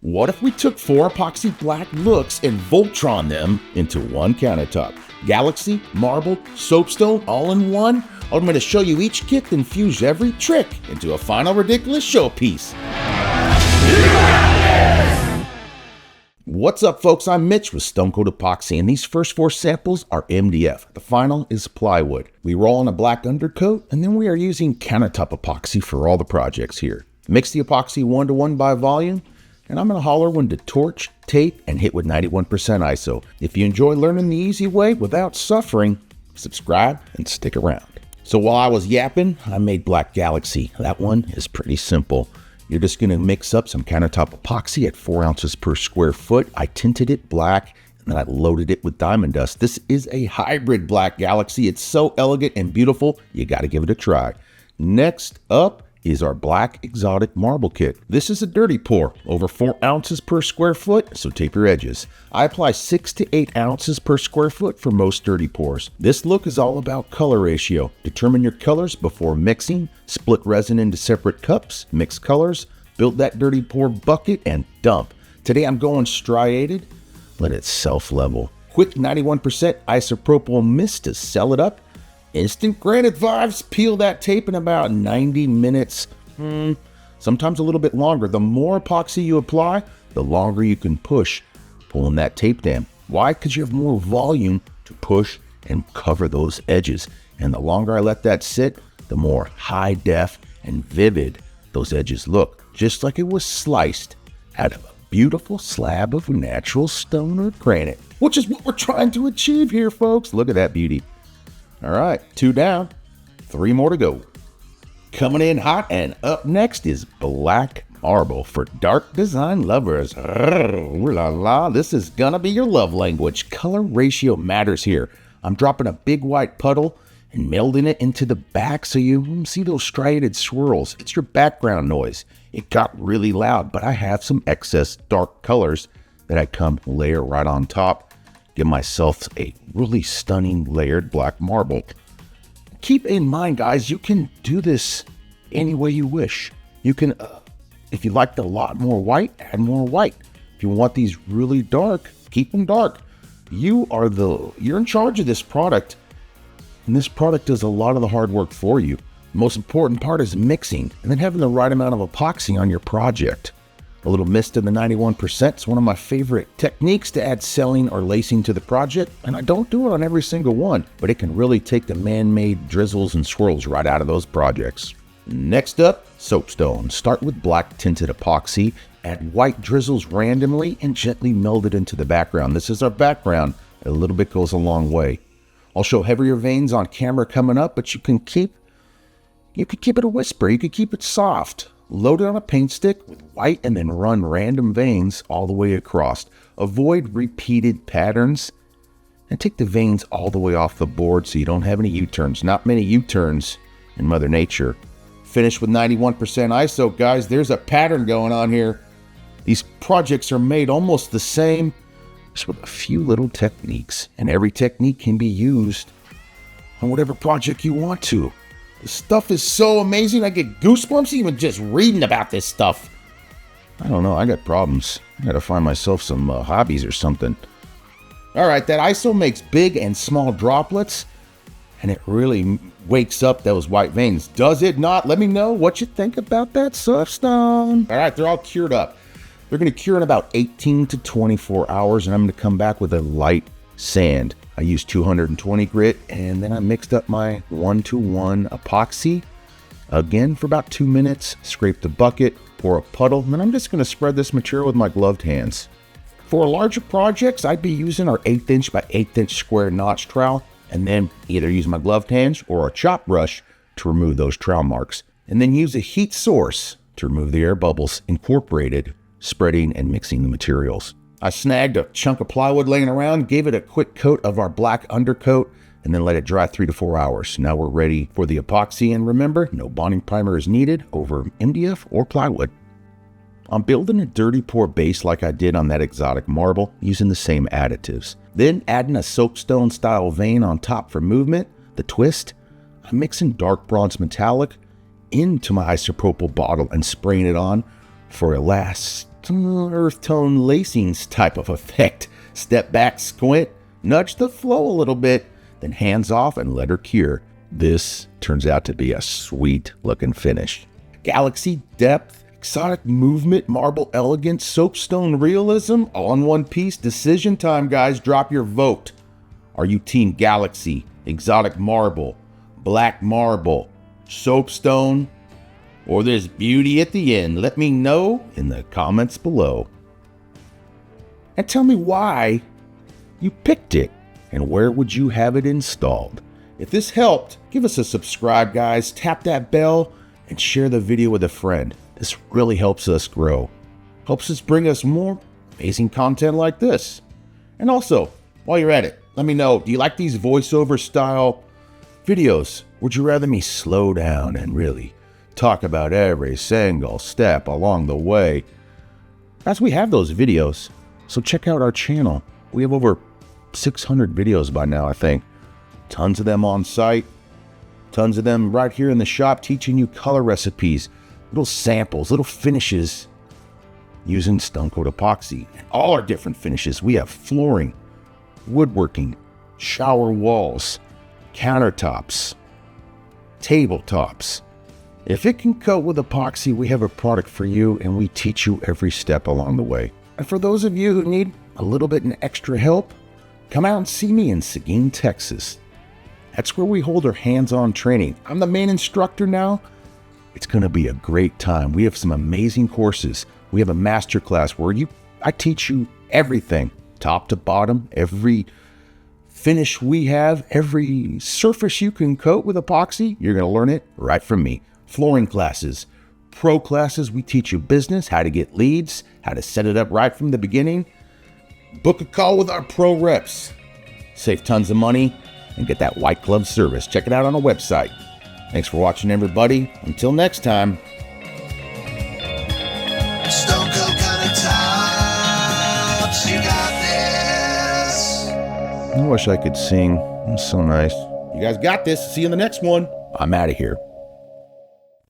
What if we took 4 epoxy black looks and Voltron them into one countertop? Galaxy, marble, soapstone, all in one? I'm going to show you each kit, then fuse every trick into a final ridiculous showpiece. What's up, folks? I'm Mitch with Stone Coat Epoxy, and these first 4 samples are MDF. The final is plywood. We roll on a black undercoat, and then we are using countertop epoxy for all the projects here. Mix the epoxy 1:1 by volume, and I'm going to holler when to torch, tape, and hit with 91% ISO. If you enjoy learning the easy way without suffering, subscribe and stick around. So while I was yapping, I made Black Galaxy. That one is pretty simple. You're just going to mix up some countertop epoxy at 4 ounces per square foot. I tinted it black, and then I loaded it with diamond dust. This is a hybrid Black Galaxy. It's so elegant and beautiful, you got to give it a try. Next up is our Black Exotic Marble Kit. This is a dirty pour, over 4 ounces per square foot, so tape your edges. I apply 6 to 8 ounces per square foot for most dirty pours. This look is all about color ratio. Determine your colors before mixing, split resin into separate cups, mix colors, build that dirty pour bucket, and dump. Today I'm going striated, let it self-level. Quick 91% isopropyl mist to sell it up. Instant Granite vibes. Peel that tape in about 90 minutes, sometimes a little bit longer. The more epoxy you apply, the longer you can push pulling that tape down. Why? Because you have more volume to push and cover those edges. And the longer I let that sit, the more high def and vivid those edges look, just like it was sliced out of a beautiful slab of natural stone or granite, which is what we're trying to achieve here, folks. Look at that beauty. All right, 2 down, 3 more to go. Coming in hot, and up next is Black Marble for dark design lovers. Ooh la la, this is gonna be your love language. Color ratio matters here. I'm dropping a big white puddle and melding it into the back so you see those striated swirls. It's your background noise. It got really loud, but I have some excess dark colors that I come layer right on top. Give myself a really stunning layered black marble. Keep in mind, guys, you can do this any way you wish. You can, if you like a lot more white, add more white. If you want these really dark, keep them dark. You're in charge of this product, and this product does a lot of the hard work for you. The most important part is mixing and then having the right amount of epoxy on your project. A little mist in the 91% is one of my favorite techniques to add selling or lacing to the project, and I don't do it on every single one, but it can really take the man-made drizzles and swirls right out of those projects. Next up, soapstone. Start with black tinted epoxy, add white drizzles randomly, and gently meld it into the background. This is our background. A little bit goes a long way. I'll show heavier veins on camera coming up, but you could keep it a whisper. You could keep it soft. Load it on a paint stick with white and then run random veins all the way across. Avoid repeated patterns and take the veins all the way off the board so you don't have any U-turns. Not many U-turns in Mother Nature. Finish with 91% ISO, guys. There's a pattern going on here. These projects are made almost the same, just with a few little techniques. And every technique can be used on whatever project you want to. This stuff is so amazing. I get goosebumps even just reading about this stuff. I don't know. I got problems. I gotta find myself some hobbies or something. All right, that ISO makes big and small droplets, and it really wakes up those white veins. Does it not? Let me know what you think about that soapstone. All right, they're all cured up. They're gonna cure in about 18 to 24 hours, and I'm gonna come back with a light sand. I used 220 grit, and then I mixed up my 1:1 epoxy again for about 2 minutes. Scrape the bucket, pour a puddle, and then I'm just going to spread this material with my gloved hands. For larger projects, I'd be using our 1/8 inch by 1/8 inch square notch trowel, and then either use my gloved hands or a chop brush to remove those trowel marks, and then use a heat source to remove the air bubbles incorporated, spreading and mixing the materials. I snagged a chunk of plywood laying around, gave it a quick coat of our black undercoat, and then let it dry 3 to 4 hours. Now we're ready for the epoxy, and remember, no bonding primer is needed over MDF or plywood. I'm building a dirty pour base like I did on that exotic marble, using the same additives. Then adding a soapstone style vein on top for movement, the twist. I'm mixing dark bronze metallic into my isopropyl bottle and spraying it on for a last earth tone lacings type of effect. Step back, squint, nudge the flow a little bit, then hands off and let her cure. This turns out to be a sweet looking finish. Galaxy depth, exotic movement, marble elegance, soapstone realism, all in one piece. Decision time, guys. Drop your vote. Are you team Galaxy, exotic marble, black marble, soapstone, or there's beauty at the end? Let me know in the comments below. And tell me why you picked it and where would you have it installed. If this helped, give us a subscribe, guys. Tap that bell and share the video with a friend. This really helps us grow. Helps us bring us more amazing content like this. And also, while you're at it, let me know, do you like these voiceover style videos? Would you rather me slow down and really talk about every single step along the way? As we have those videos, so check out our channel. We have over 600 videos by now, I think. Tons of them on site. Tons of them right here in the shop teaching you color recipes, little samples, little finishes using Stone Coat Epoxy. And all our different finishes. We have flooring, woodworking, shower walls, countertops, tabletops. If it can coat with epoxy, we have a product for you, and we teach you every step along the way. And for those of you who need a little bit of extra help, come out and see me in Seguin, Texas. That's where we hold our hands-on training. I'm the main instructor now. It's going to be a great time. We have some amazing courses. We have a master class where I teach you everything, top to bottom, every finish we have, every surface you can coat with epoxy. You're going to learn it right from me. Flooring classes, pro classes, we teach you business, how to get leads, how to set it up right from the beginning. Book a call with our pro reps. Save tons of money and get that white glove service. Check it out on our website. Thanks for watching, everybody. Until next time. Stone Coat Countertops, you got this. I wish I could sing. It's so nice. You guys got this. See you in the next one. I'm out of here.